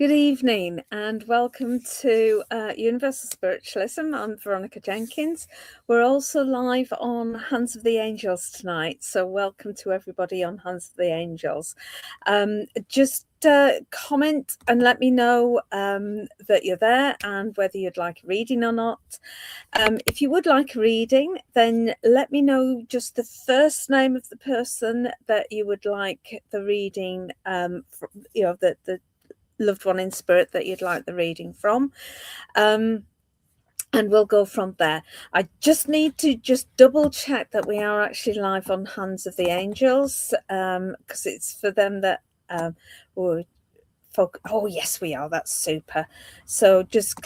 Good evening and welcome to Universal Spiritualism. I'm Veronica Jenkins. We're also live on Hands of the Angels tonight, so welcome to everybody on Hands of the Angels. Just comment and let me know that you're there and whether you'd like a reading or not. If you would like a reading, then let me know just the first name of the person that you would like the reading, the loved one in spirit that you'd like the reading from, and we'll go from there. I just need to double check that we are actually live on Hands of the Angels, because it's for them that oh yes, we are. That's super. So just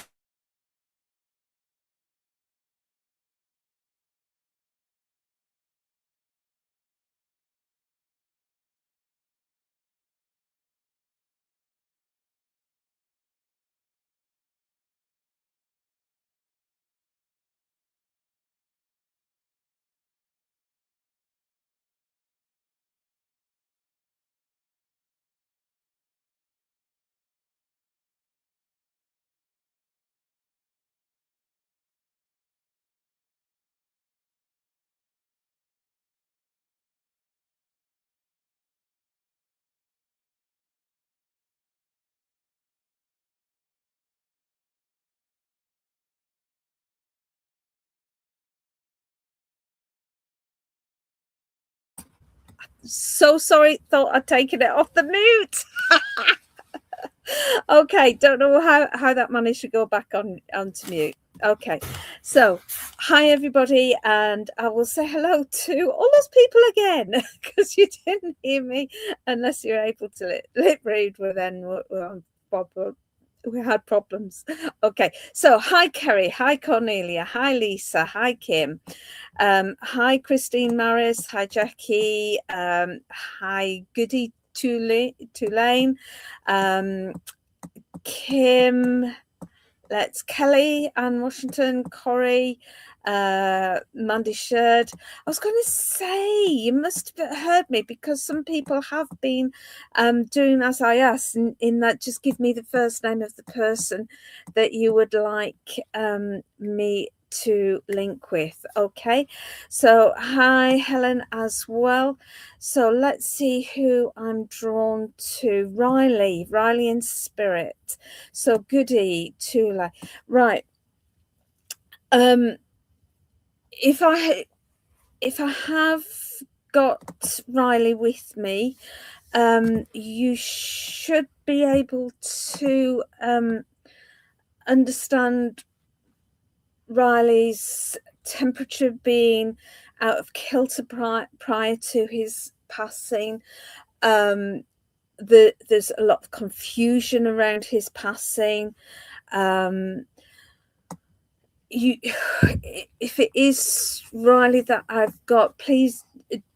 so sorry, thought I'd taken it off the mute. Okay, don't know how that managed to go back onto mute. Okay, so hi everybody, and I will say hello to all those people again because you didn't hear me unless you're able to lip read. Well, then we had problems. Okay, so hi Kerry, hi Cornelia, hi Lisa, hi Kim, hi Christine Maris, hi Jackie, hi Goody Tulane, Kim, let's Kelly, Anne Washington, Corey, Mandy Sherd. I was going to say, you must have heard me because some people have been doing as I asked, in that just give me the first name of the person that you would like me to link with. Okay, so hi Helen as well. So let's see who I'm drawn to. Riley in spirit. So Goody Tula, right. If I have got Riley with me, you should be able to understand Riley's temperature being out of kilter prior to his passing. There's a lot of confusion around his passing. If it is Riley that I've got, please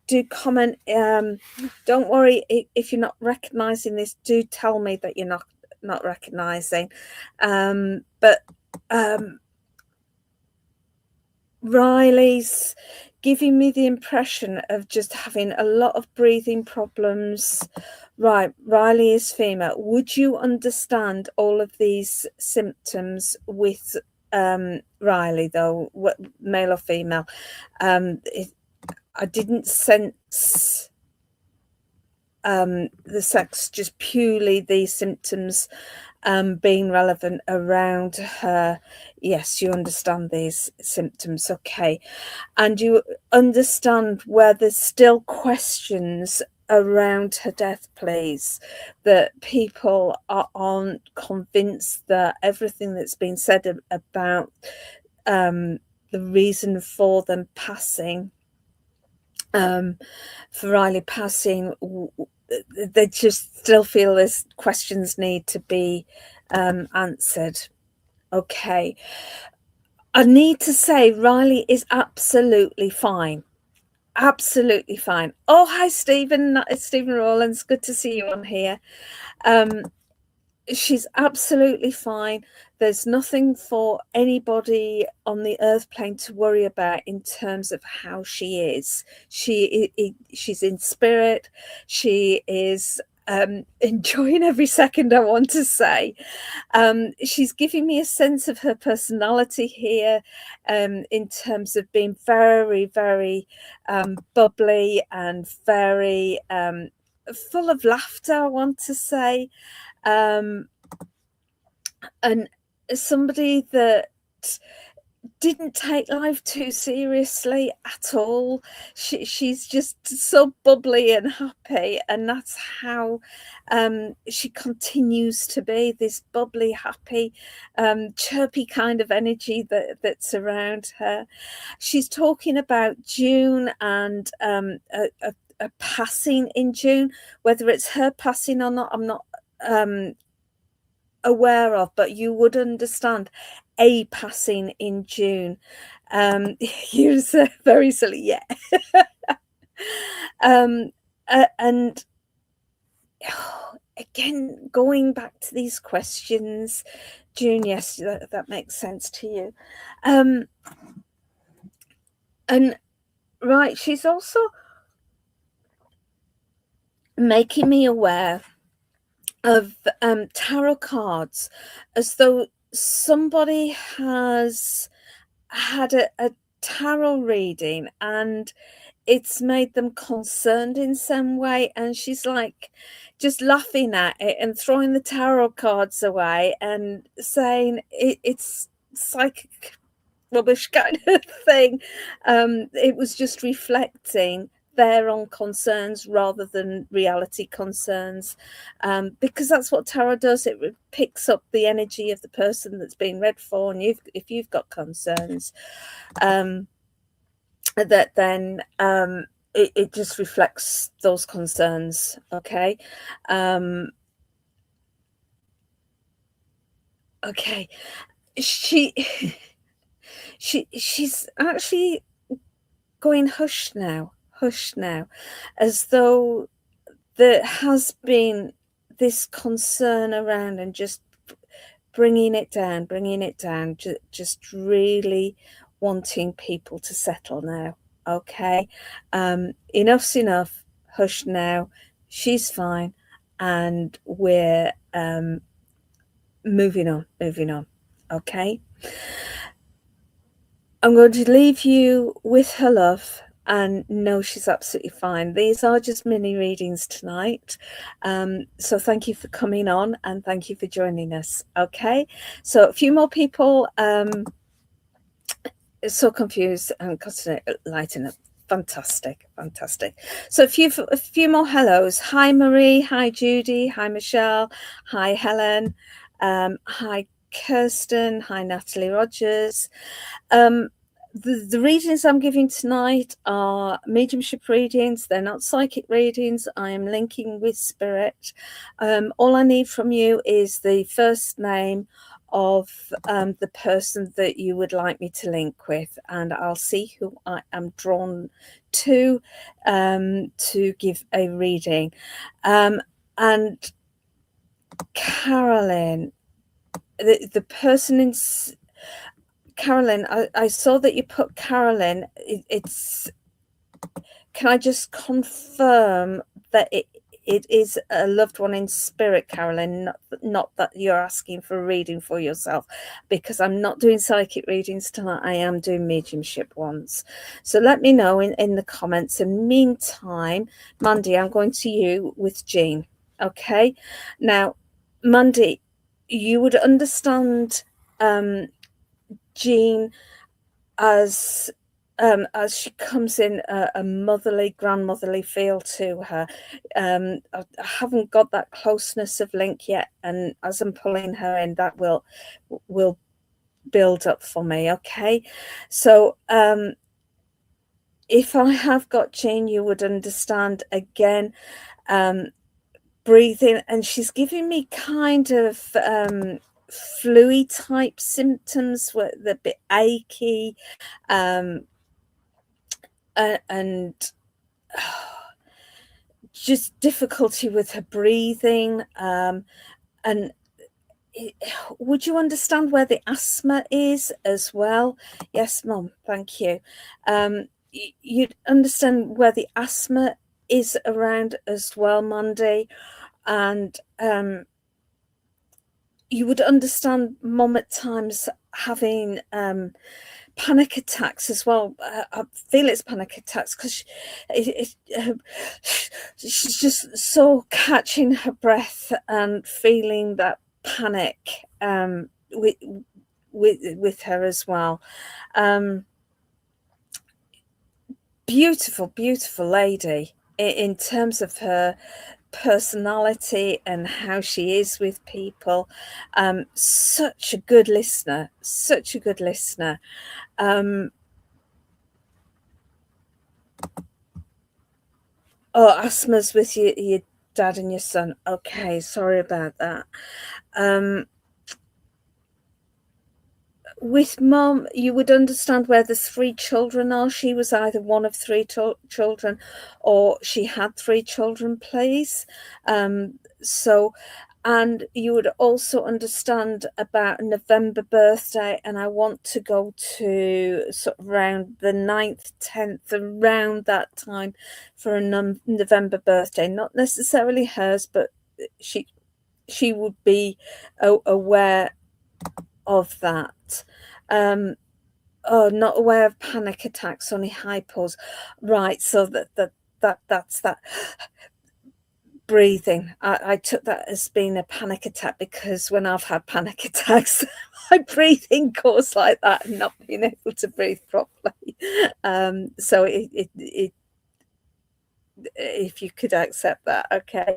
do comment. Don't worry if you're not recognizing this. Do tell me that you're not recognizing. But Riley's giving me the impression of just having a lot of breathing problems. Right, Riley is female. Would you understand all of these symptoms with Riley, though, male or female? I didn't sense the sex, just purely these symptoms being relevant around her. Yes, you understand these symptoms, okay. And you understand where there's still questions around her death, please, that people aren't convinced that everything that's been said about the reason for them passing, for Riley passing, they just still feel there's questions need to be answered. Okay, I need to say Riley is absolutely fine. Absolutely fine. Oh, hi, Stephen. It's Stephen Rawlins. Good to see you on here. She's absolutely fine. There's nothing for anybody on the earth plane to worry about in terms of how she is. She's in spirit. She is enjoying every second, I want to say. She's giving me a sense of her personality here, in terms of being very, very bubbly and very full of laughter, I want to say. And somebody that didn't take life too seriously at all. She's just so bubbly and happy, and that's how she continues to be, this bubbly, happy, chirpy kind of energy that's around her. She's talking about June and a passing in June. Whether it's her passing or not, I'm not aware of, but you would understand a passing in June. You said very silly, yeah. And again, going back to these questions, June, yes, that makes sense to you. And right, she's also making me aware of tarot cards, as though somebody has had a tarot reading and it's made them concerned in some way, and she's like just laughing at it and throwing the tarot cards away and saying it's psychic rubbish kind of thing. It was just reflecting their own concerns rather than reality concerns, because that's what tarot does. It picks up the energy of the person that's being read for, and if you've got concerns, that then it just reflects those concerns. Okay. Okay. She's actually going hush now, as though there has been this concern around, and just bringing it down, just really wanting people to settle now. Okay, enough's enough, hush now, she's fine, and we're moving on. Okay, I'm going to leave you with her love, and no, she's absolutely fine. These are just mini readings tonight. So thank you for coming on, and thank you for joining us. Okay, so a few more people, so confused and constantly lighting up. Fantastic. So a few more hellos. Hi Marie, hi Judy, hi Michelle, hi Helen, hi Kirsten, hi Natalie Rogers. The readings I'm giving tonight are mediumship readings. They're not psychic readings. I am linking with spirit. All I need from you is the first name of the person that you would like me to link with, and I'll see who I am drawn to give a reading. And Carolyn, the person in Carolyn, I saw that you put Carolyn. Can I just confirm that it is a loved one in spirit, Carolyn, not that you're asking for a reading for yourself, because I'm not doing psychic readings tonight. I am doing mediumship ones. So let me know in the comments. In the meantime, Mandy, I'm going to you with Jean. Okay. Now, Mandy, you would understand Jean as she comes in a motherly, grandmotherly feel to her. I haven't got that closeness of link yet, and as I'm pulling her in, that will build up for me. Okay, so if I have got Jean, you would understand again. Breathing, and she's giving me kind of flu type symptoms, where they're a bit achy, and just difficulty with her breathing. And would you understand where the asthma is as well? Yes, Mum, thank you. You'd understand where the asthma is around as well, Mandy. And you would understand mum at times having panic attacks as well. I feel it's panic attacks because she's just so catching her breath and feeling that panic with her as well. Beautiful lady in terms of her personality and how she is with people. Such a good listener. Oh, asthma's with your dad and your son. Okay, sorry about that. With mum, you would understand where the three children are. She was either one of three children or she had three children, please. So, and you would also understand about November birthday, and I want to go to sort of around the 9th, 10th, around that time for a November birthday. Not necessarily hers, but she would be aware of that. Not aware of panic attacks, only hypos. Right, so that's that. Breathing. I took that as being a panic attack because when I've had panic attacks, my breathing goes like that and not being able to breathe properly. So if you could accept that, okay.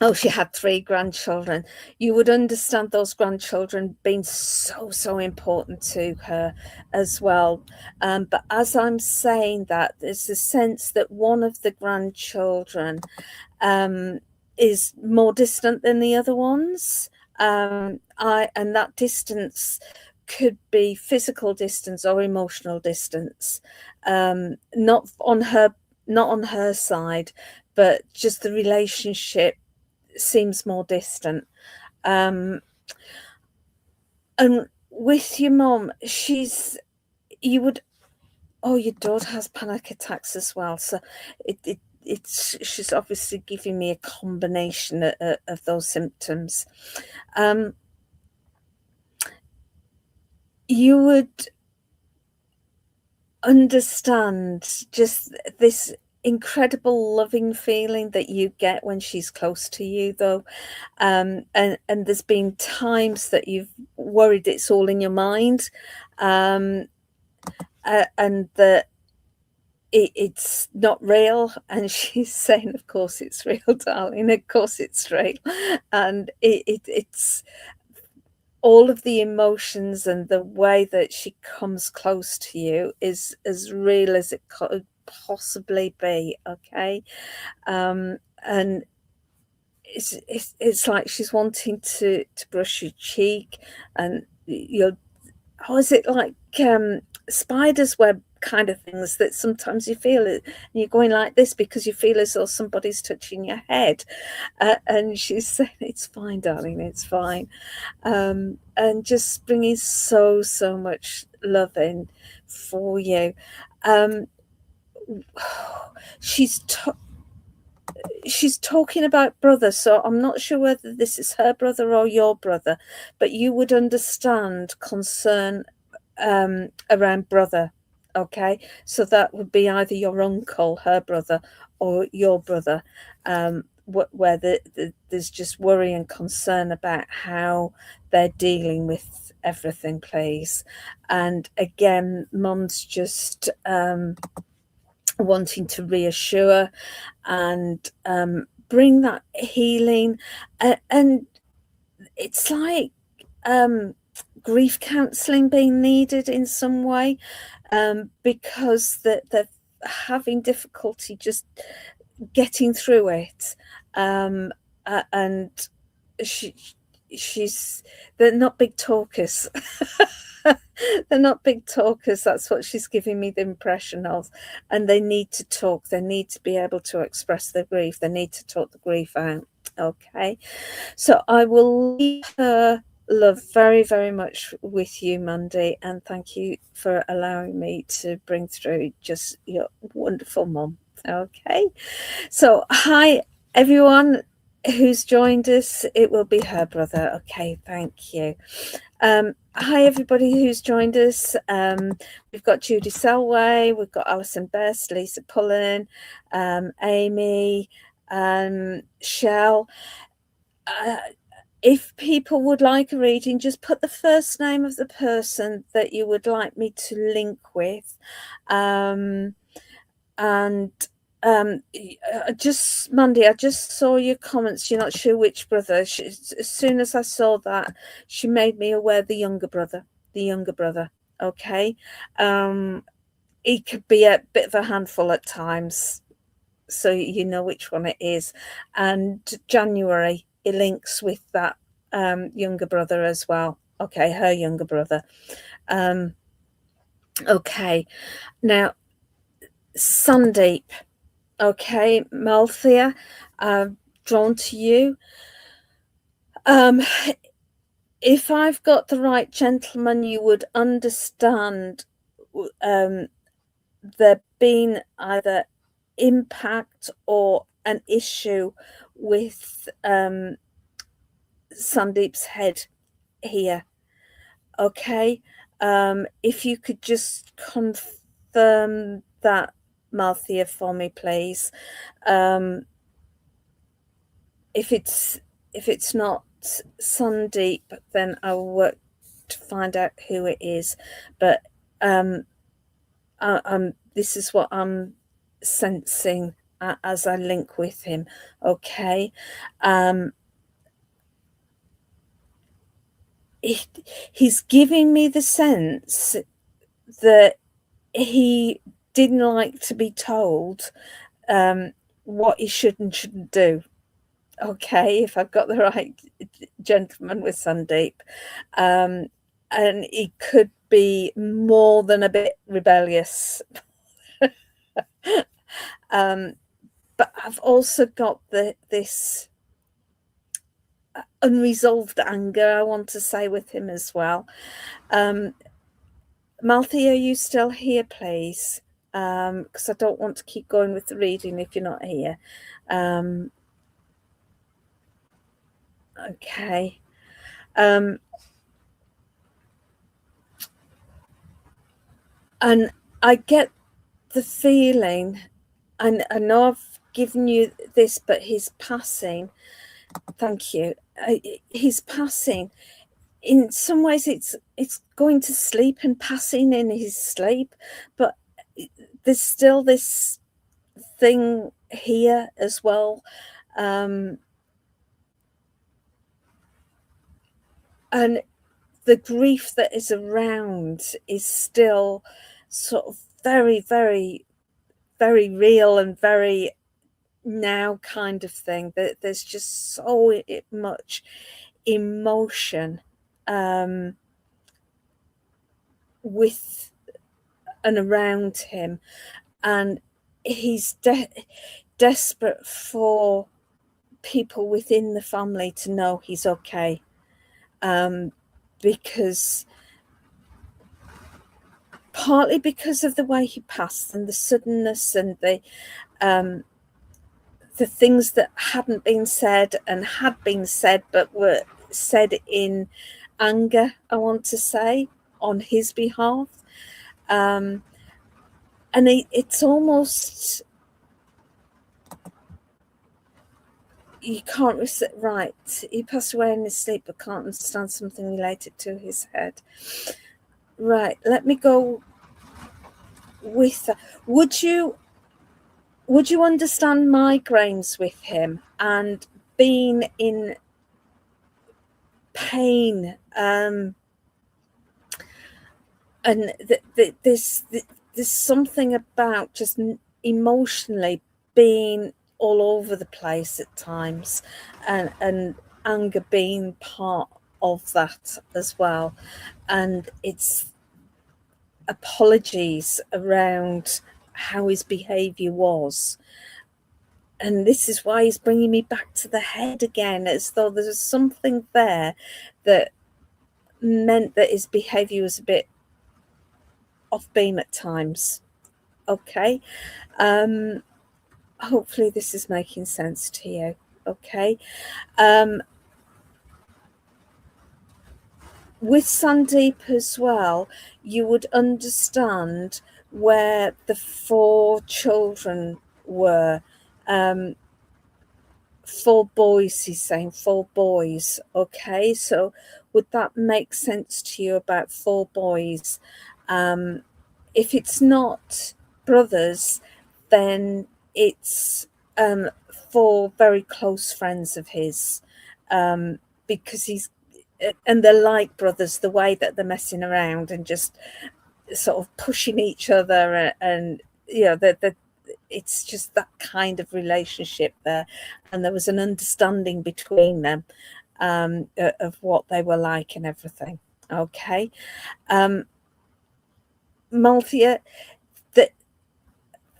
Oh, she had three grandchildren. You would understand those grandchildren being so important to her as well. But as I'm saying that, there's a sense that one of the grandchildren is more distant than the other ones. And that distance could be physical distance or emotional distance. Not on her side, but just the relationship seems more distant. And with your mom, your daughter has panic attacks as well. So she's obviously giving me a combination of those symptoms. You would understand just this incredible loving feeling that you get when she's close to you, though. And there's been times that you've worried it's all in your mind, and that it's not real. And she's saying, of course it's real, darling, of course it's real. And it's all of the emotions and the way that she comes close to you is as real as it could possibly be, okay. And it's like she's wanting to brush your cheek, and is it like spider's web kind of things that sometimes you feel it and you're going like this because you feel as though somebody's touching your head, and she's saying, it's fine, darling, it's fine. And just bringing so much love in for you. She's talking about brother, so I'm not sure whether this is her brother or your brother, but you would understand concern around brother, okay? So that would be either your uncle, her brother, or your brother, where there's just worry and concern about how they're dealing with everything, please. And again, mum's just wanting to reassure and bring that healing, and it's like grief counselling being needed in some way, because they're having difficulty just getting through it, and they're not big talkers. They're not big talkers. That's what she's giving me the impression of. And they need to talk. They need to be able to express their grief. They need to talk the grief out. Okay. So I will leave her love very, very much with you, Mandy. And thank you for allowing me to bring through just your wonderful mum. Okay. So hi, everyone who's joined us, it will be her brother. Okay, thank you. Hi, everybody who's joined us. We've got Judy Selway, we've got Alison Best, Lisa Pullen, Amy, Shell. If people would like a reading, just put the first name of the person that you would like me to link with. Just Mandy, I just saw your comments. You're not sure which brother. As soon as I saw that, she made me aware the younger brother. Okay. He could be a bit of a handful at times, so you know which one it is. And January, it links with that younger brother as well. Okay, her younger brother. Okay, now Sandeep. Okay, Malthea, drawn to you. If I've got the right gentleman, you would understand there being either impact or an issue with Sandeep's head here. Okay, if you could just confirm that, Malthea, for me, please. If it's not Sandeep, then I'll work to find out who it is. But this is what I'm sensing as I link with him. Okay. He's giving me the sense that he didn't like to be told what he should and shouldn't do. Okay, if I've got the right gentleman with Sandeep. And he could be more than a bit rebellious. But I've also got this unresolved anger, I want to say, with him as well. Malthea, are you still here, please? Because I don't want to keep going with the reading if you're not here. Okay. And I get the feeling, and I know I've given you this, but he's passing. Thank you. He's passing. In some ways, it's going to sleep and passing in his sleep, but there's still this thing here as well. And the grief that is around is still sort of very, very, very real and very now kind of thing. There's just so much emotion with and around him, and he's desperate for people within the family to know he's okay, because partly because of the way he passed and the suddenness and the things that hadn't been said and had been said but were said in anger, I want to say, on his behalf. And it's almost, you can't right. He passed away in his sleep, but can't understand something related to his head. Right. Let me go with that. Would you understand migraines with him and being in pain? And there's something about just emotionally being all over the place at times, and anger being part of that as well. And it's apologies around how his behavior was. And this is why he's bringing me back to the head again, as though there's something there that meant that his behavior was a bit off beam at times. Okay. hopefully this is making sense to you. Okay. With Sandeep as well, you would understand where the 4 children were. 4 boys, he's saying, 4 boys. Okay, so would that make sense to you about 4 boys? If it's not brothers, then it's 4 very close friends of his, because he's, and they're like brothers, the way that they're messing around and just sort of pushing each other, and you know, it's just that kind of relationship there, and there was an understanding between them, of what they were like and everything. Okay. Malthea, that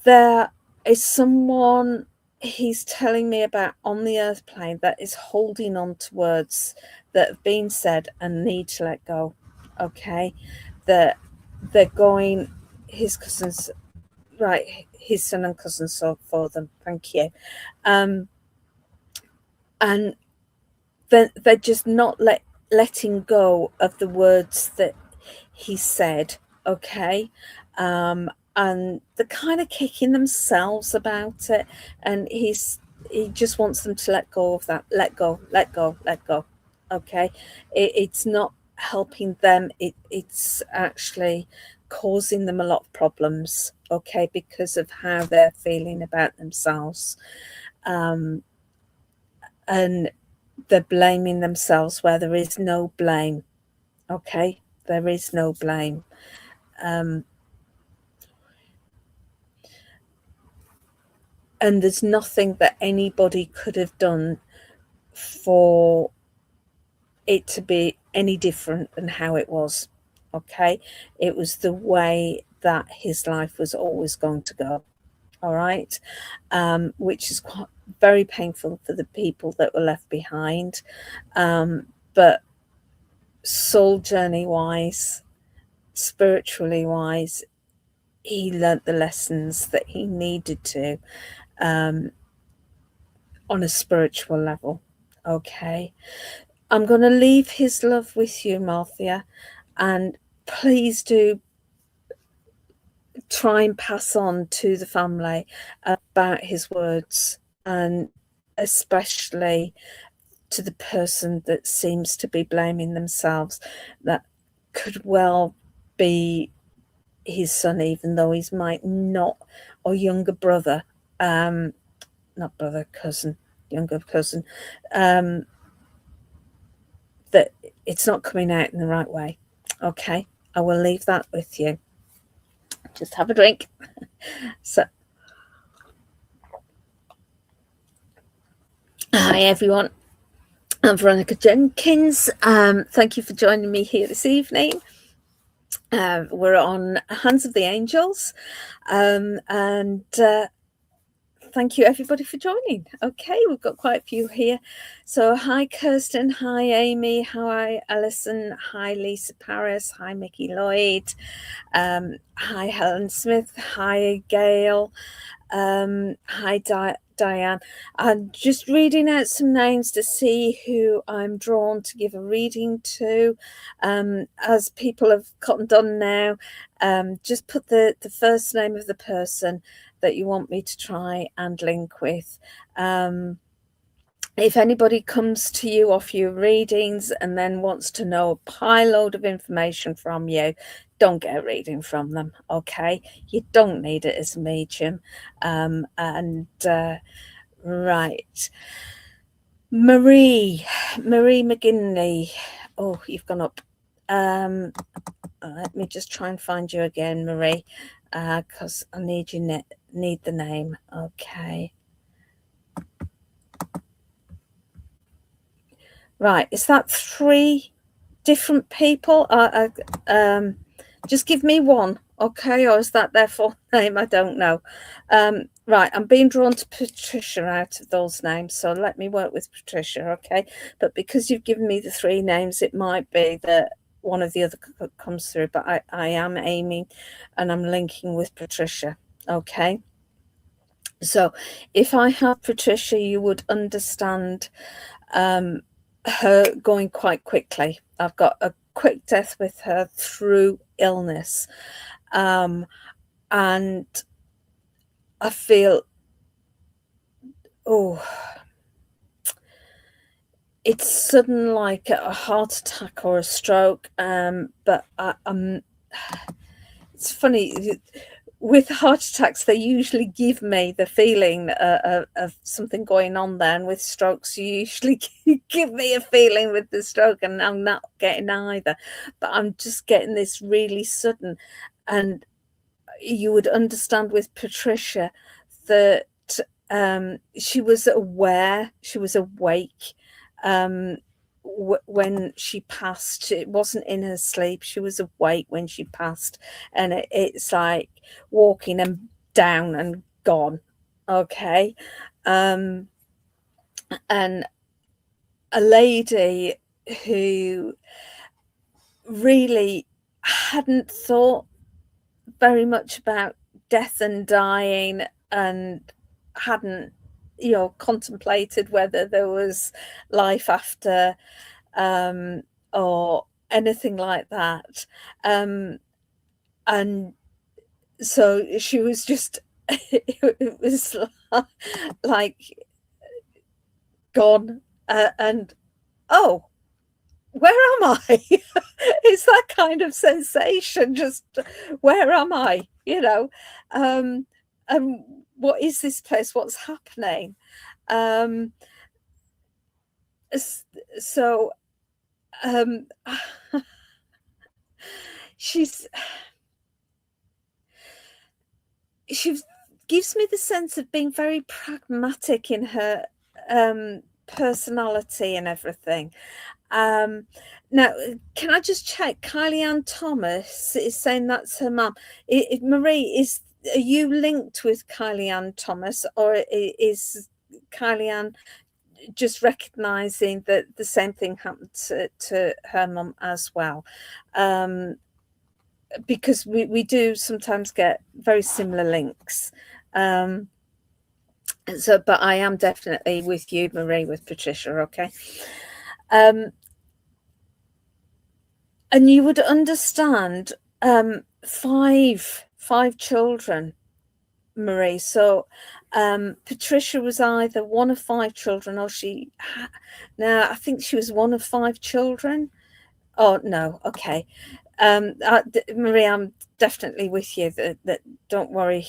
there is someone he's telling me about on the earth plane that is holding on to words that have been said and need to let go. Okay, that they're going, his cousins, right, his son and cousins, so for them, thank you. And they're just not letting go of the words that he said. Okay. And they're kind of kicking themselves about it, and he just wants them to let go of that. Let go, let go, let go. Okay. It's not helping them, it's actually causing them a lot of problems. Okay, because of how they're feeling about themselves. And they're blaming themselves where there is no blame. Okay, there is no blame. And there's nothing that anybody could have done for it to be any different than how it was. Okay, it was the way that his life was always going to go. All right, which is quite very painful for the people that were left behind, but soul journey wise, spiritually wise, he learnt the lessons that he needed to, on a spiritual level. Okay, I'm going to leave his love with you, Marthia, and please do try and pass on to the family about his words, and especially to the person that seems to be blaming themselves. That could well be his son, even though he's might not, or younger brother, not brother, cousin, younger cousin, that it's not coming out in the right way. Okay, I will leave that with you. Just have a drink. So, hi everyone, I'm Veronica Jenkins. Thank you for joining me here this evening. We're on Hands of the Angels, and thank you everybody for joining. Okay, we've got quite a few here. So hi Kirsten, hi Amy, hi Alison, hi Lisa Paris, hi Mickey Lloyd, hi Helen Smith, hi Gail, hi Diane. I'm just reading out some names to see who I'm drawn to give a reading to. As people have cottoned on now, just put the first name of the person that you want me to try and link with. If anybody comes to you off your readings and then wants to know a pile load of information from you, don't get a reading from them. Okay, you don't need it as a medium. Right, Marie McGinley. Oh, you've gone up. Let me just try and find you again, Marie, because I need you. Need the name. Okay. Right, is that 3 different people? Just give me one, okay? Or is that their full name? I don't know. Right, I'm being drawn to Patricia out of those names, so let me work with Patricia, okay? But because you've given me the 3 names, it might be that one of the other comes through, but I am aiming and I'm linking with Patricia, okay? So if I have Patricia, you would understand her going quite quickly. I've got a quick death with her through illness. And I feel, it's sudden, like a heart attack or a stroke. But it's funny, with heart attacks, they usually give me the feeling of something going on there. And with strokes, you usually give me a feeling with the stroke, and I'm not getting either. But I'm just getting this really sudden. And you would understand with Patricia that she was aware, she was awake when she passed. It wasn't in her sleep, she was awake when she passed. And it's like walking and down and gone. Okay. And a lady who really hadn't thought very much about death and dying, and hadn't, contemplated whether there was life after, or anything like that. And so she was just, it was like gone, and oh, where am I? It's that kind of sensation, just where am I? And what is this place? What's happening? So she gives me the sense of being very pragmatic in her personality and everything. Now, can I just check? Kylie Ann Thomas is saying that's her mum. Marie, are you linked with Kylie Ann Thomas, or is Kylie Ann just recognizing that the same thing happened to her mum as well? Because we do sometimes get very similar links. So, but I am definitely with you, Marie, with Patricia. Okay. And you would understand five children, Marie. So Patricia was either one of five children, or I think she was one of five children. Oh no, okay. Marie, I'm definitely with you. That don't worry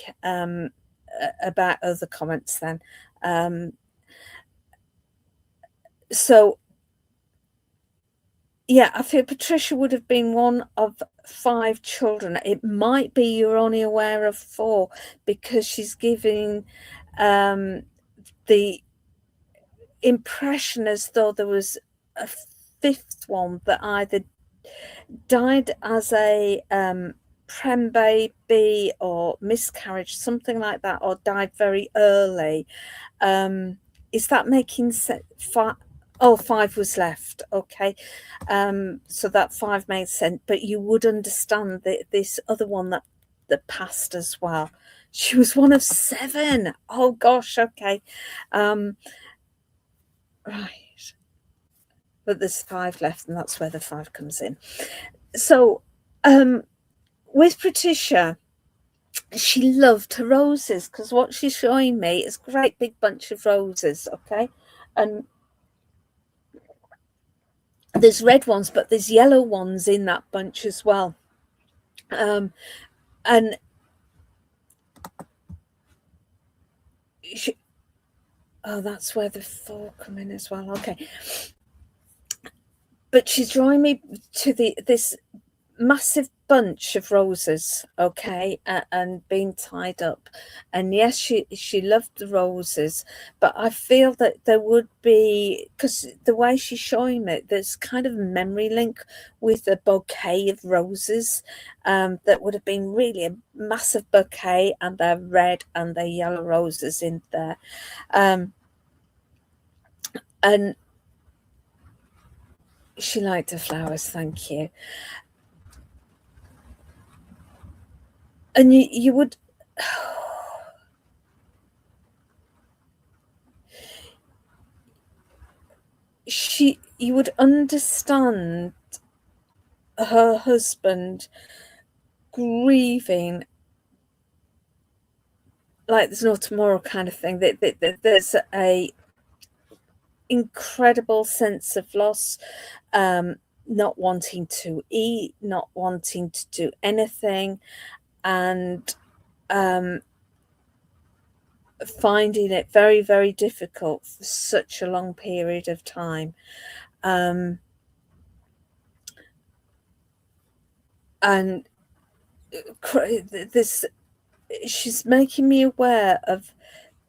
about other comments then. So yeah, I feel Patricia would have been one of five children. It might be you're only aware of four, because she's giving the impression as though there was a fifth one that either died as a prem baby or miscarriage, something like that, or died very early. Is that making sense? Oh, five was left. Okay. So that five made sense, but you would understand that this other one that passed as well. She was one of seven. Oh gosh. Okay. Right. But there's five left, and that's where the five comes in. So with Patricia, she loved her roses, because what she's showing me is a great big bunch of roses. Okay. And there's red ones, but there's yellow ones in that bunch as well. And that's where the four come in as well. Okay. But she's drawing me to this massive bunch of roses, okay, and being tied up. And yes, she loved the roses, but I feel that there would be, because the way she's showing it, there's kind of a memory link with a bouquet of roses that would have been really a massive bouquet, and they're red and they're yellow roses in there. And she liked the flowers, thank you. And you would, you would understand her husband grieving like there's no tomorrow kind of thing. There's a incredible sense of loss, not wanting to eat, not wanting to do anything, and finding it very, very difficult for such a long period of time. And this, she's making me aware of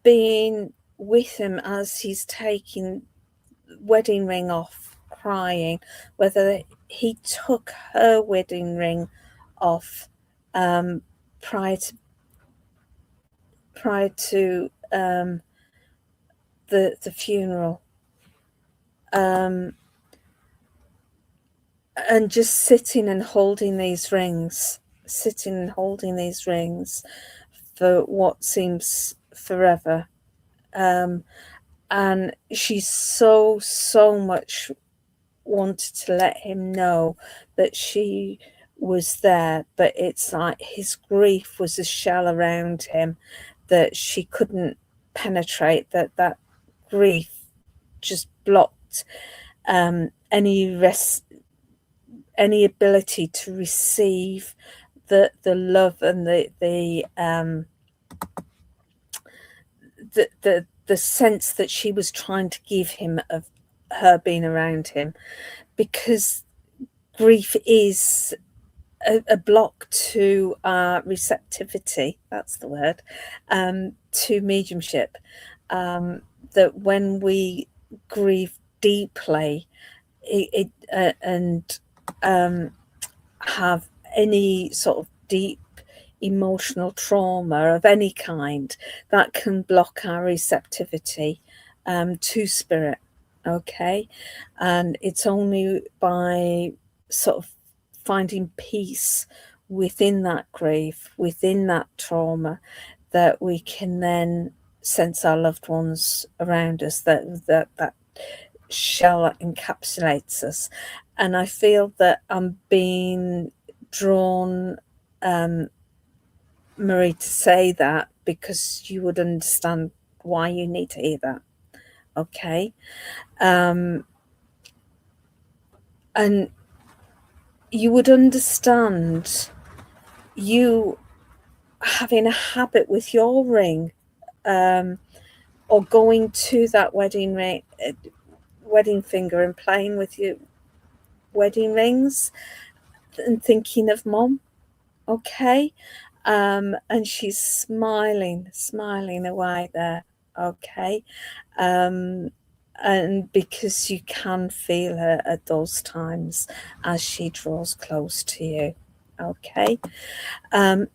being with him as he's taking wedding ring off, crying, whether he took her wedding ring off prior to the funeral, and just sitting and holding these rings for what seems forever. And she's so much wanted to let him know that she was there, but it's like his grief was a shell around him that she couldn't penetrate, that grief just blocked any ability to receive the love and the sense that she was trying to give him of her being around him, because grief is a block to receptivity, that's the word, to mediumship. That when we grieve deeply and have any sort of deep emotional trauma of any kind, that can block our receptivity to spirit. Okay, and it's only by sort of finding peace within that grief, within that trauma, that we can then sense our loved ones around us, that shell encapsulates us. And I feel that I'm being drawn, Marie, to say that because you would understand why you need to hear that. Okay. And you would understand you having a habit with your ring, or going to that wedding finger and playing with your wedding rings and thinking of Mom. Okay. And she's smiling away there. Okay. And because you can feel her at those times as she draws close to you. Okay.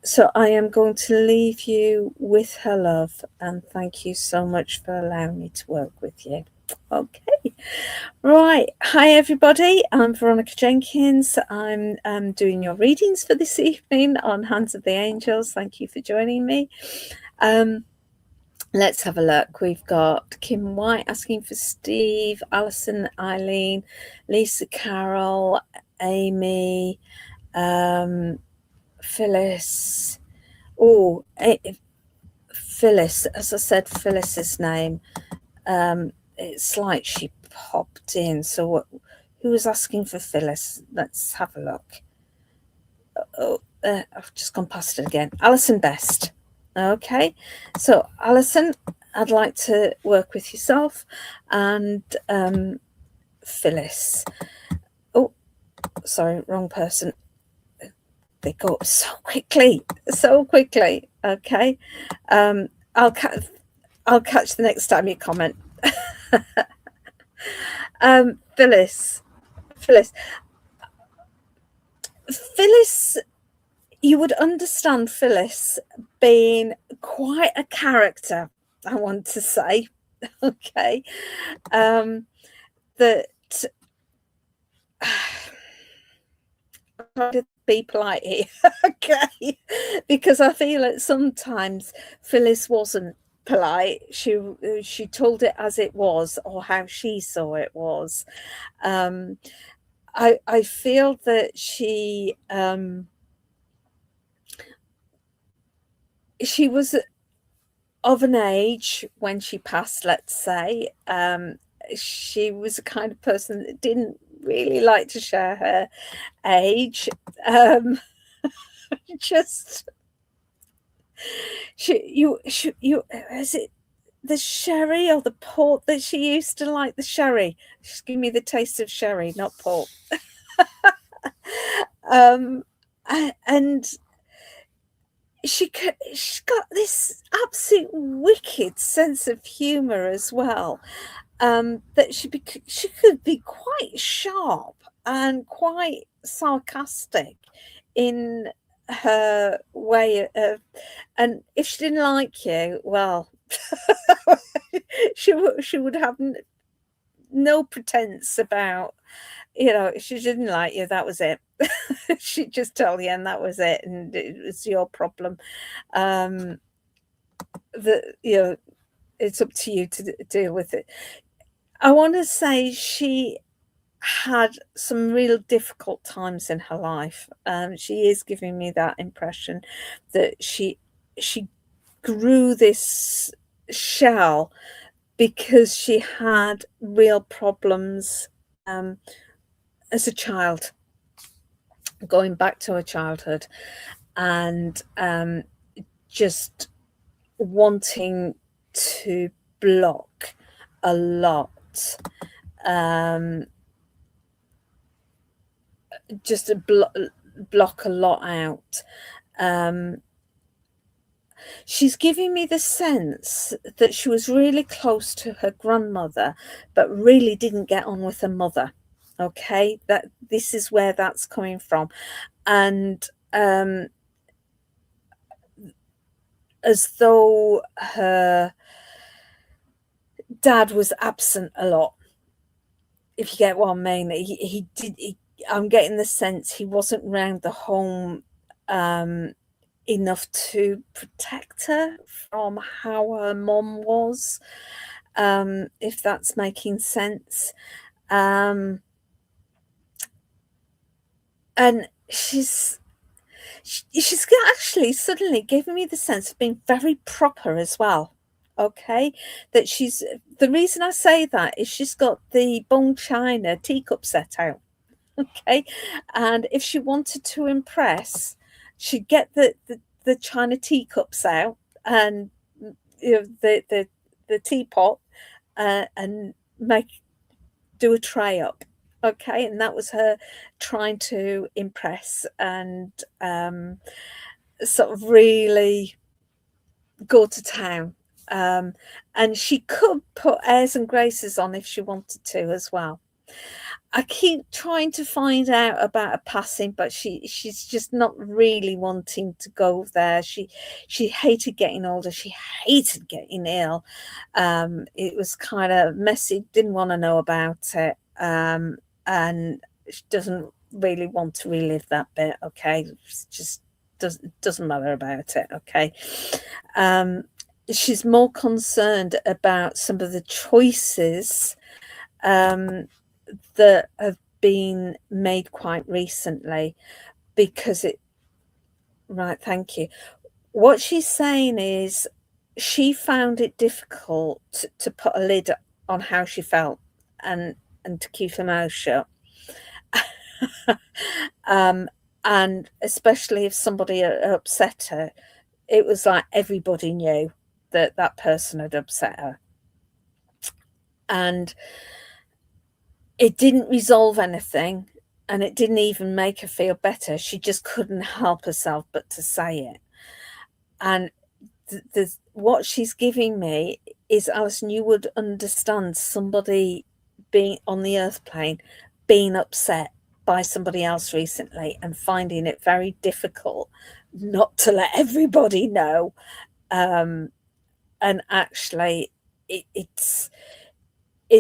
So I am going to leave you with her love, and thank you so much for allowing me to work with you. Okay. Right. Hi, everybody. I'm Veronica Jenkins. I'm doing your readings for this evening on Hands of the Angels. Thank you for joining me. Let's have a look. We've got Kim White asking for Steve, Alison, Eileen, Lisa Carroll, Amy, Phyllis. Oh, Phyllis. As I said, Phyllis's name. It's like she popped in. So who was asking for Phyllis? Let's have a look. Oh, I've just gone past it again. Alison Best. Okay, so Alison, I'd like to work with yourself and Phyllis. Oh, sorry, wrong person. They go up so quickly. Okay, I'll catch the next time you comment. Phyllis, you would understand Phyllis being quite a character, I want to say. Okay. That I'm trying to be polite here. Okay. Because I feel that sometimes Phyllis wasn't polite. She told it as it was, or how she saw it was. I feel that she was of an age when she passed, let's say. She was the kind of person that didn't really like to share her age. Just you is it the sherry or the port that she used to like? The sherry. Just give me the taste of sherry, not port. And she's got this absolute wicked sense of humor as well. That she could be quite sharp and quite sarcastic in her way of, and if she didn't like you, well, she would have no pretense about, if she didn't like you, that was it. She'd just tell you, and that was it, and it was your problem. It's up to you to deal with it. I want to say she had some real difficult times in her life. She is giving me that impression that she grew this shell because she had real problems as a child, going back to her childhood, and just wanting to block a lot. Just block a lot out. She's giving me the sense that she was really close to her grandmother, but really didn't get on with her mother. Okay, that this is where that's coming from. And as though her dad was absent a lot, if you get what I mean. I'm getting the sense he wasn't around the home enough to protect her from how her mom was, if that's making sense. And she's actually suddenly giving me the sense of being very proper as well. Okay, that the reason I say that is she's got the bone china teacup set out. Okay, and if she wanted to impress, she'd get the china teacups out, and the teapot, and do a tray up. Okay, and that was her trying to impress and sort of really go to town. And she could put airs and graces on if she wanted to as well. I keep trying to find out about a passing, but she's just not really wanting to go there. She hated getting older. She hated getting ill. It was kind of messy. Didn't want to know about it, and she doesn't really want to relive that bit. Okay, it's just doesn't matter about it. Okay. She's more concerned about some of the choices that have been made quite recently, because right, thank you. What she's saying is she found it difficult to put a lid on how she felt, and to keep her mouth shut. And especially if somebody upset her, it was like everybody knew that person had upset her, and it didn't resolve anything, and it didn't even make her feel better. She just couldn't help herself but to say it. And what she's giving me is, Alison, you would understand somebody being on the earth plane, being upset by somebody else recently and finding it very difficult not to let everybody know. And actually it's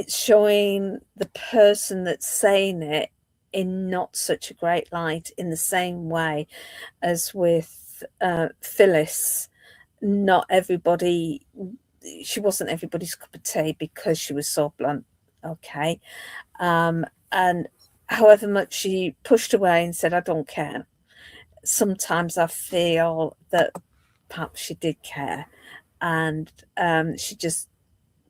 showing the person that's saying it in not such a great light, in the same way as with Phyllis. Not everybody, she wasn't everybody's cup of tea because she was so blunt. Okay. And however much she pushed away and said, I don't care, sometimes I feel that perhaps she did care, and she just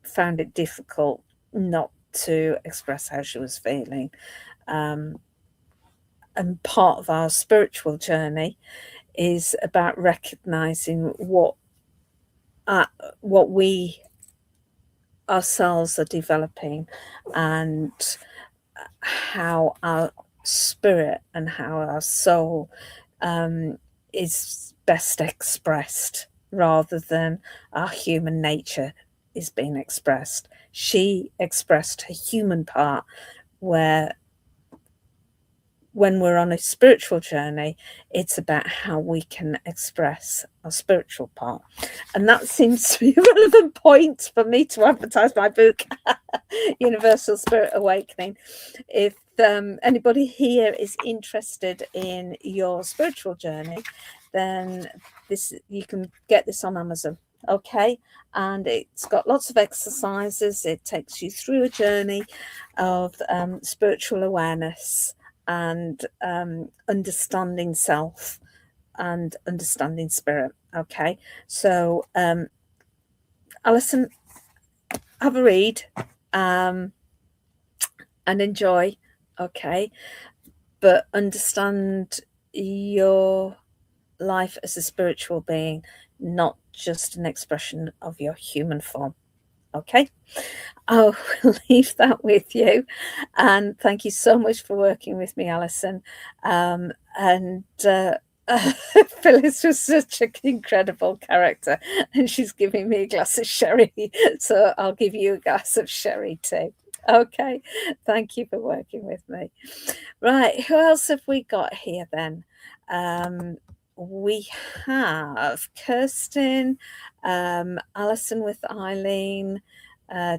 found it difficult not to express how she was feeling. And part of our spiritual journey is about recognizing what we ourselves are developing, and how our spirit and how our soul is best expressed, rather than our human nature is being expressed. She expressed her human part, where when we're on a spiritual journey, it's about how we can express our spiritual part. And that seems to be a relevant point for me to advertise my book, Universal Spirit Awakening. If anybody here is interested in your spiritual journey, then you can get this on Amazon. Okay, and it's got lots of exercises. It takes you through a journey of spiritual awareness and understanding self and understanding spirit. Okay, so Alison, have a read and enjoy. Okay, but understand your life as a spiritual being, not just an expression of your human form. Okay, I'll leave that with you, and thank you so much for working with me, Alison. Phyllis was such an incredible character, and she's giving me a glass of sherry, so I'll give you a glass of sherry too. Okay, thank you for working with me. Right, who else have we got here then? We have Kirsten, Alison with Eileen,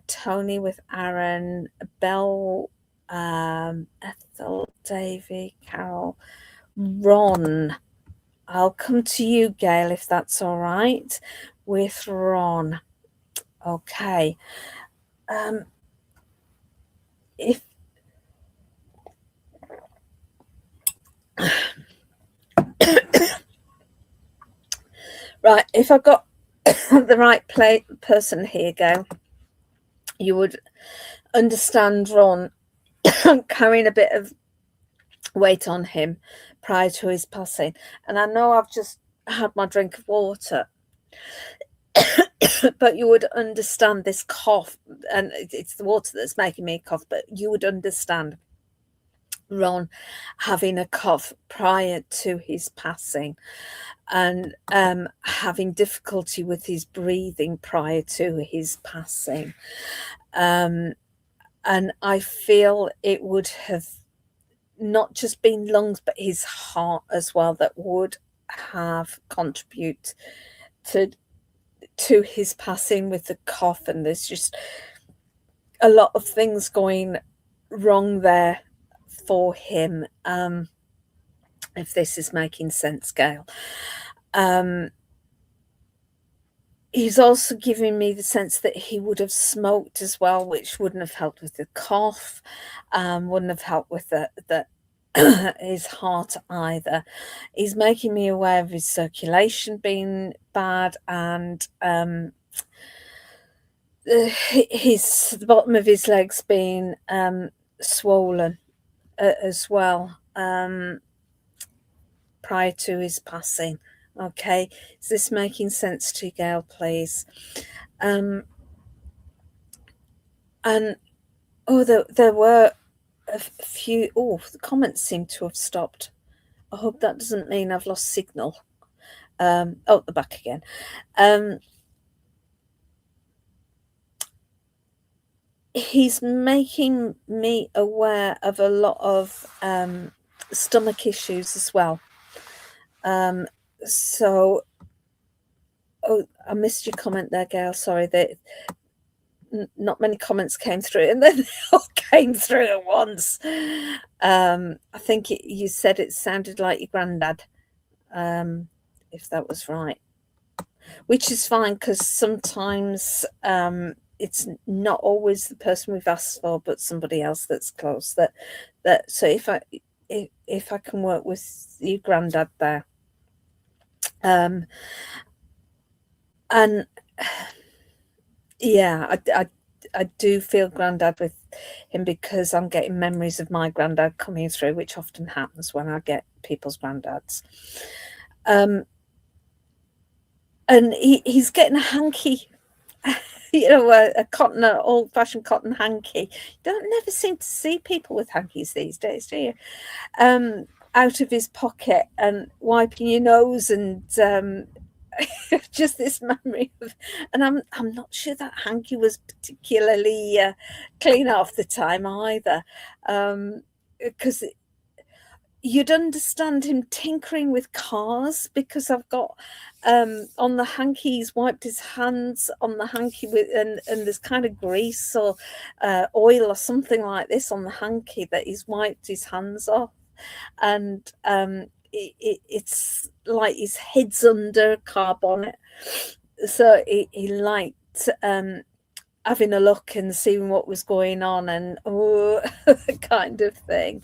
Tony with Aaron, Belle, Ethel, Davy, Carol, Ron. I'll come to you, Gail, if that's all right, with Ron. Okay. If right, if I got the right person here, Gail, you would understand Ron carrying a bit of weight on him prior to his passing. And I know I've just had my drink of water, but you would understand this cough, and it's the water that's making me cough, but you would understand Ron having a cough prior to his passing, and having difficulty with his breathing prior to his passing. And I feel it would have not just been lungs, but his heart as well, that would have contribute to his passing with the cough. And there's just a lot of things going wrong there for him, if this is making sense, Gail. He's also giving me the sense that he would have smoked as well, which wouldn't have helped with the cough, wouldn't have helped with the his heart either. He's making me aware of his circulation being bad, and the bottom of his legs being swollen as well, prior to his passing. Okay, is this making sense to you, Gail, please? And there were a few. Oh, the comments seem to have stopped. I hope that doesn't mean I've lost signal. Oh, the back again. He's making me aware of a lot of stomach issues as well. So, I missed your comment there, Gail. Sorry, that not many comments came through, and then they all came through at once. I think you said it sounded like your granddad, if that was right. which is fine, because sometimes it's not always the person we've asked for, but somebody else that's close. So if I can work with your granddad there, and yeah, I do feel granddad with him, because I'm getting memories of my granddad coming through, which often happens when I get people's granddads. And he's getting a hanky, you know, a cotton, an old-fashioned cotton hanky. Never seem to see people with hankies these days, do you? Out of his pocket and wiping your nose, and just this memory of, and I'm not sure that hanky was particularly clean half the time either, because you'd understand him tinkering with cars, because I've got on the hanky, he's wiped his hands on the hanky with, and there's kind of grease or oil or something like this on the hanky that he's wiped his hands off, and it's like his head's under a car bonnet, so he liked having a look and seeing what was going on, and kind of thing.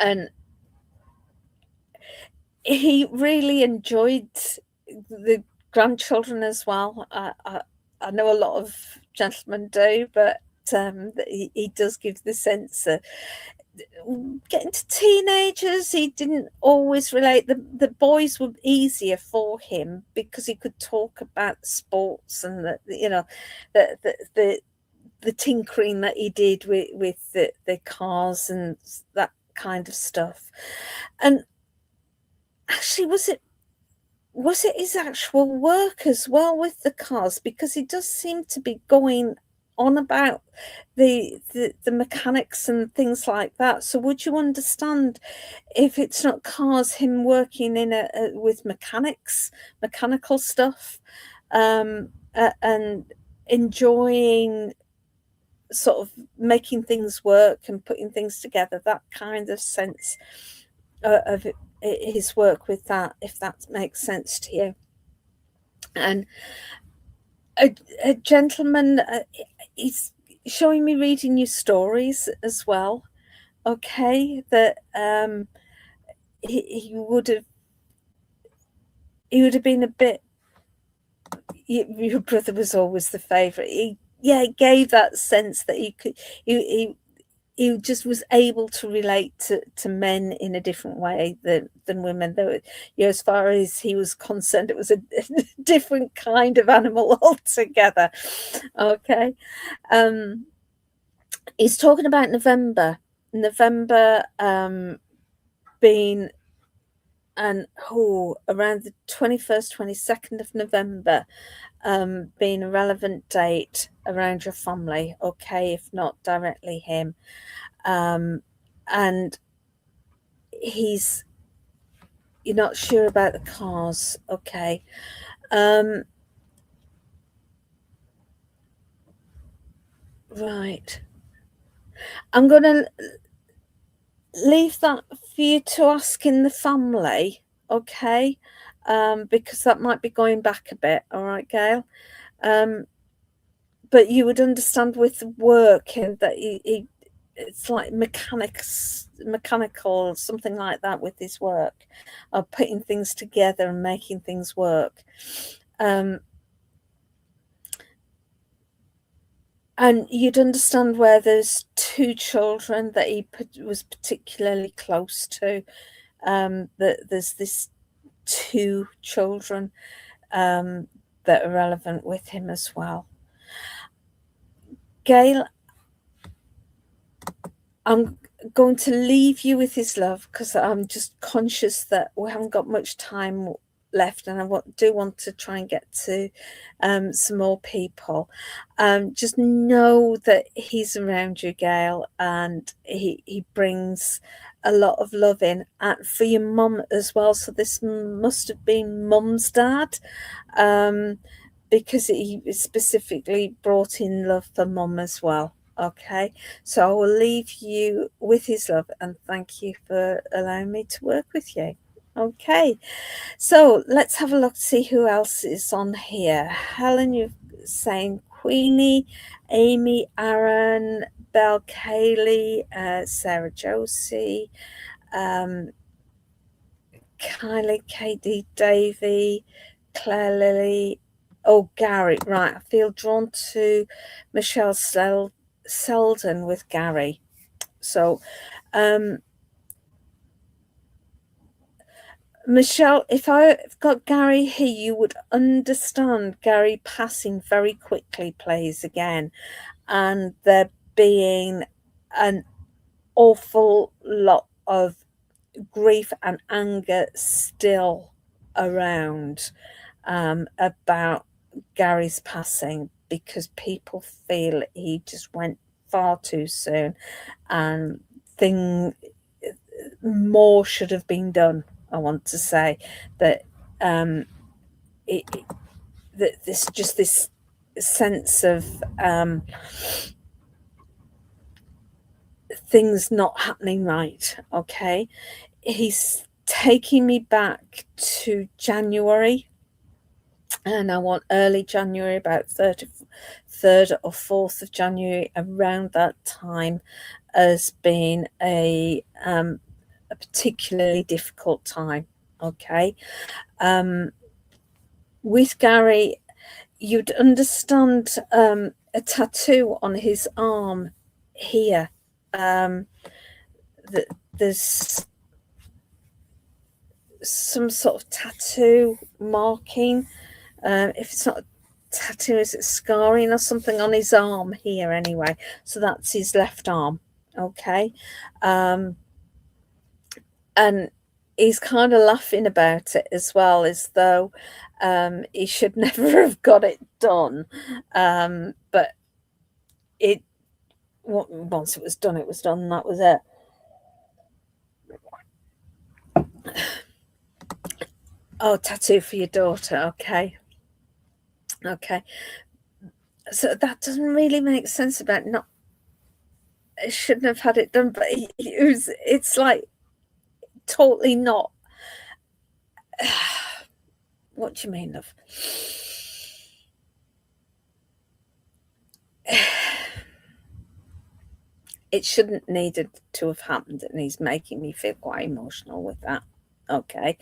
And he really enjoyed the grandchildren as well. I know a lot of gentlemen do, but he does give the sense that getting to teenagers, he didn't always relate. The boys were easier for him, because he could talk about sports and the tinkering that he did with the cars and that kind of stuff. And actually, was it his actual work as well with the cars? Because he does seem to be going on about the mechanics and things like that. So would you understand, if it's not cars, him working in with mechanical stuff, and enjoying sort of making things work and putting things together, that kind of sense of his work with that, if that makes sense to you. And a gentleman, he's showing me reading your stories as well, okay, that he would have been a bit, your brother was always the favorite. He gave that sense that he just was able to relate to men in a different way than women. Though, as far as he was concerned, it was a different kind of animal altogether. Okay. He's talking about November being, and around the 21st, 22nd of November, being a relevant date around your family, okay, if not directly him. And you're not sure about the cars, okay. Right. I'm going to leave that for you to ask in the family, okay, because that might be going back a bit, all right, Gail. But you would understand with work, and that it's like mechanical, something like that with his work, of putting things together and making things work. And you'd understand where there's two children that he was particularly close to, that there's this two children that are relevant with him as well. Gail, I'm going to leave you with his love, because I'm just conscious that we haven't got much time left, and I do want to try and get to some more people. Just know that he's around you, Gail, and he brings a lot of love in for your mum as well. So this must have been mum's dad, because he specifically brought in love for mum as well. Okay, so I will leave you with his love, and thank you for allowing me to work with you. Okay, so let's have a look to see who else is on here. Helen, you're saying Queenie, Amy, Aaron, Belle, Kaylee, Sarah Josie, Kylie, Katie, Davy, Claire, Lily. Oh, Gary, right. I feel drawn to Michelle Selden with Gary. So, Michelle, if I've got Gary here, you would understand Gary passing very quickly plays again, and there being an awful lot of grief and anger still around about Gary's passing, because people feel he just went far too soon and more should have been done. I want to say that this sense of things not happening right. Okay, he's taking me back to January, and I want early January, about 3rd or 4th of January, around that time, as being a particularly difficult time. Okay, with Gary, you'd understand a tattoo on his arm here. There's some sort of tattoo marking. If it's not a tattoo, is it scarring or something on his arm here anyway? So that's his left arm. Okay. And he's kind of laughing about it as well, as though he should never have got it done. But once it was done, it was done. That was it. Oh, tattoo for your daughter. Okay. So that doesn't really make sense about not. It shouldn't have had it done, but it's like totally not. What do you mean, love? It shouldn't needed to have happened, and he's making me feel quite emotional with that. Okay,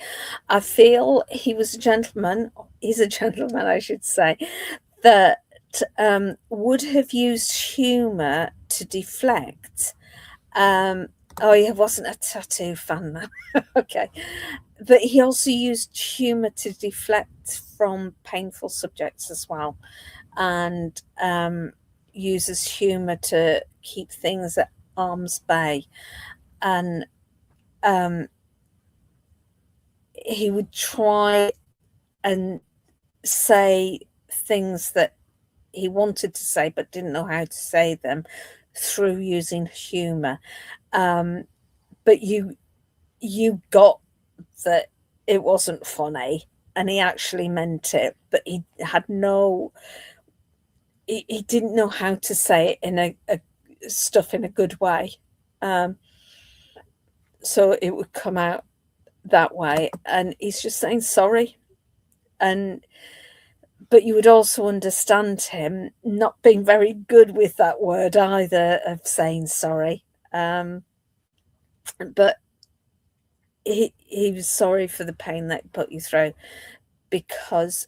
I feel he was a gentleman. He's a gentleman, I should say, that would have used humour to deflect. Oh, he wasn't a tattoo fan now. Okay, but he also used humour to deflect from painful subjects as well, and uses humour to keep things at arm's bay. And he would try and say things that he wanted to say but didn't know how to say them through using humour. But you got that it wasn't funny, and he actually meant it, but he had he didn't know how to say it in a stuff in a good way. So it would come out that way, and he's just saying sorry. But you would also understand him not being very good with that word either, of saying sorry. But he was sorry for the pain that put you through, because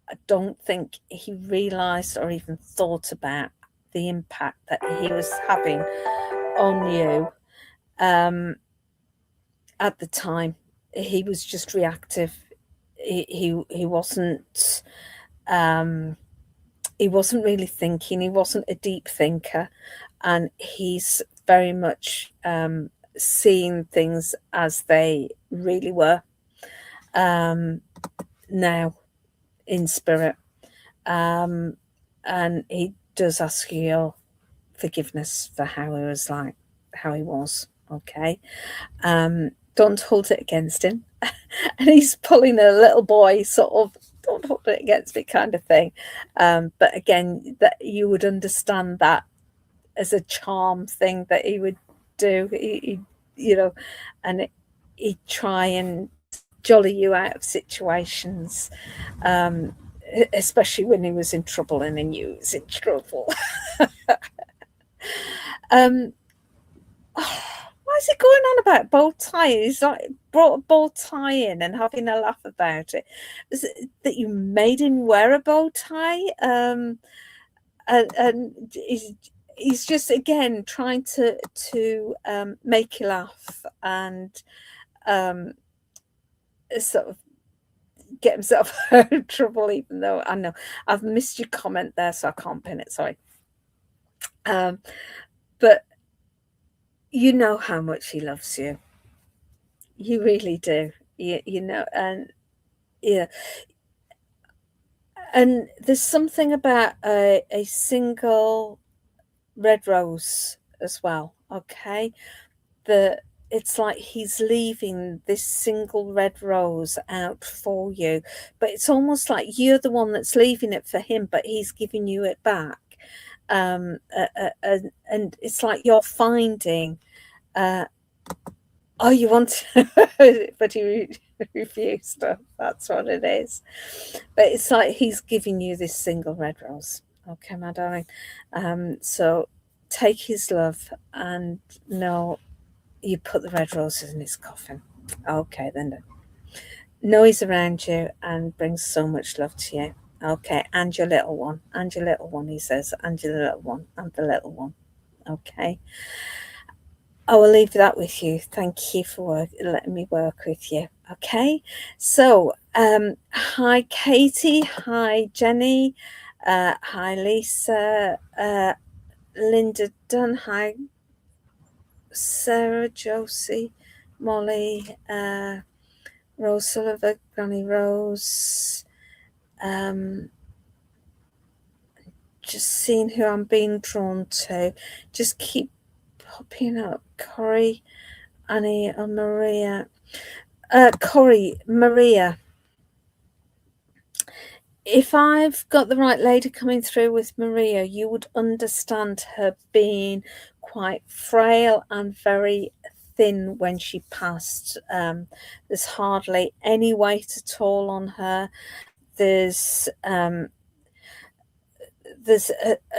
I don't think he realised or even thought about the impact that he was having on you at the time. He was just reactive. He wasn't really thinking. He wasn't a deep thinker, and he's very much seeing things as they really were now in spirit. And he does ask you your forgiveness for how he was. Okay. Don't hold it against him. And he's pulling a little boy sort of, don't hold it against me kind of thing. But again, that you would understand that as a charm thing that he would do. He and he'd try and jolly you out of situations, especially when he was in trouble and he knew he was in trouble. Why is he going on about bow tie? He's like brought a bow tie in and having a laugh about it. Was it that you made him wear a bow tie? And he's just again trying to make you laugh and sort of get himself out of trouble. Even though I know I've missed your comment there, so I can't pin it. Sorry. But you know how much he loves you. You really do. You know, and yeah. And there's something about a single red rose as well, okay? That it's like he's leaving this single red rose out for you, but it's almost like you're the one that's leaving it for him, but he's giving you it back. And it's like you're finding, oh, you want to, but he refused. That's what it is. But it's like he's giving you this single red rose. Okay, my darling. So take his love and know you put the red roses in his coffin. Okay, then. Know he's around you and brings so much love to you. Okay, and your little one. And your little one, he says. And your little one. And the little one. Okay. I will leave that with you. Thank you for letting me work with you. Okay. So, hi, Katie. Hi, Jenny. Hi, Lisa. Linda Dunn. Hi, Sarah, Josie, Molly, Rose Sullivan, Granny Rose. Just seeing who I'm being drawn to. Just keep popping up. Corey, Annie, and Maria. Corey, Maria. If I've got the right lady coming through with Maria, you would understand her being quite frail and very thin when she passed. There's hardly any weight at all on her. There's a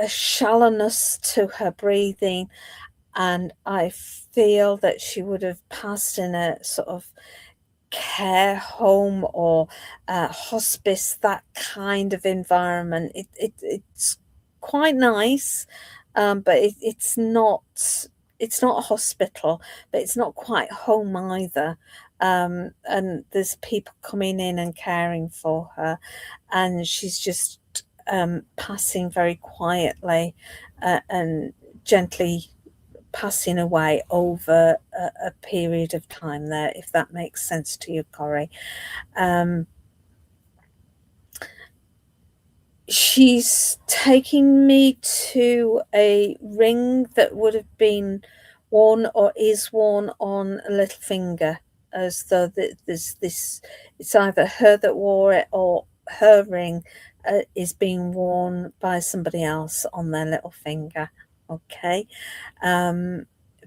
shallowness to her breathing, and I feel that she would have passed in a sort of care home or hospice, that kind of environment. It's quite nice, but it's not a hospital, but it's not quite home either. And there's people coming in and caring for her, and she's just passing very quietly and gently passing away over a period of time there, if that makes sense to you, Corey. She's taking me to a ring that would have been worn or is worn on a little finger, as though there's this, it's either her that wore it or her ring is being worn by somebody else on their little finger. Okay.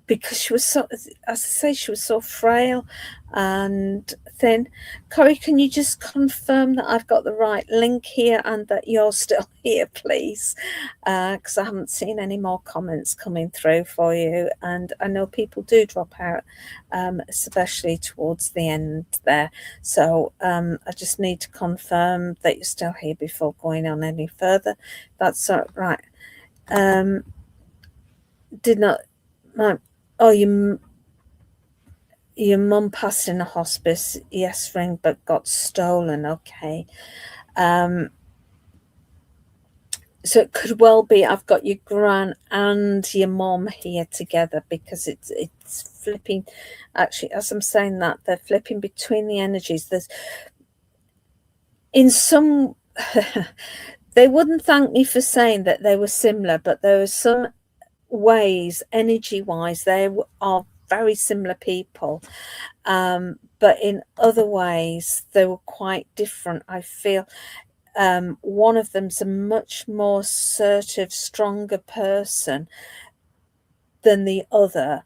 Because she was so, as I say, she was so frail and thin. Corey, can you just confirm that I've got the right link here and that you're still here, please? Because I haven't seen any more comments coming through for you, and I know people do drop out, especially towards the end there. So I just need to confirm that you're still here before going on any further. That's right. Did not... Oh, your mum passed in a hospice. Yes, ring, but got stolen. Okay. So it could well be I've got your gran and your mom here together, because it's flipping. Actually, as I'm saying that, they're flipping between the energies. There's in some they wouldn't thank me for saying that they were similar, but there are some ways, energy-wise, they are very similar people, but in other ways they were quite different. I feel one of them's a much more assertive, stronger person than the other,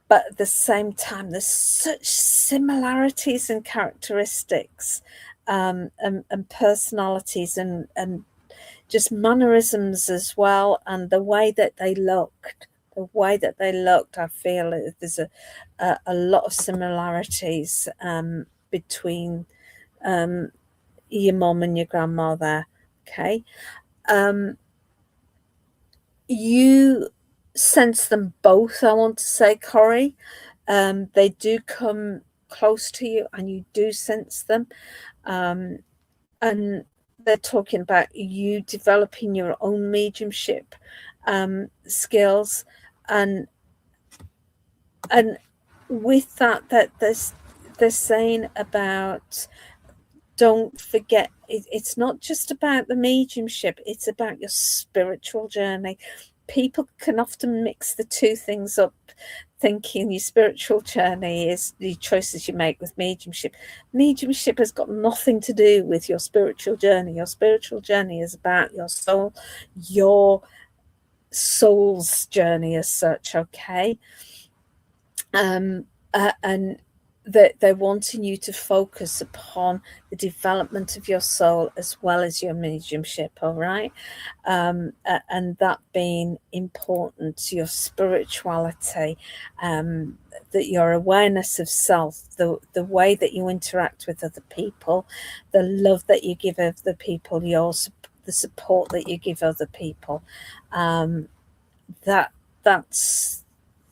but at the same time, there's such similarities and characteristics, and personalities, and just mannerisms as well, and the way that they looked. I feel there's a lot of similarities between your mom and your grandma there. Okay. You sense them both, I want to say, Corrie. They do come close to you and you do sense them. And they're talking about you developing your own mediumship skills, and with that they're saying about, don't forget, it's not just about the mediumship, it's about your spiritual journey. People can often mix the two things up, thinking your spiritual journey is the choices you make with mediumship. Mediumship has got nothing to do with your spiritual journey. Your spiritual journey is about your soul, your soul's journey as such, okay? And they're wanting you to focus upon the development of your soul as well as your mediumship, all right? And that being important to your spirituality, that your awareness of self, the way that you interact with other people, the love that you give other people, the support that you give other people, that's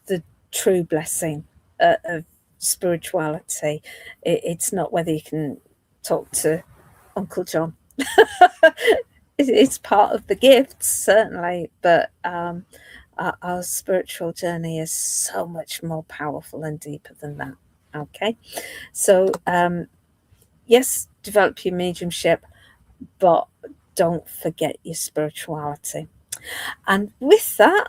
the true blessing of spirituality. It's not whether you can talk to Uncle John. It's part of the gifts, certainly, but our spiritual journey is so much more powerful and deeper than that. Okay, so yes, develop your mediumship, but don't forget your spirituality. And with that,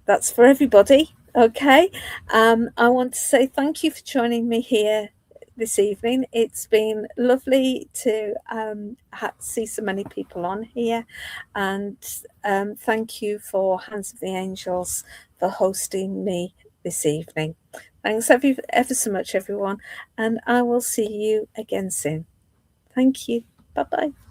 that's for everybody. Okay. I want to say thank you for joining me here this evening. It's been lovely to see so many people on here, and thank you for Hands of the Angels for hosting me this evening. Thanks ever so much, everyone, and I will see you again soon. Thank you. Bye-bye.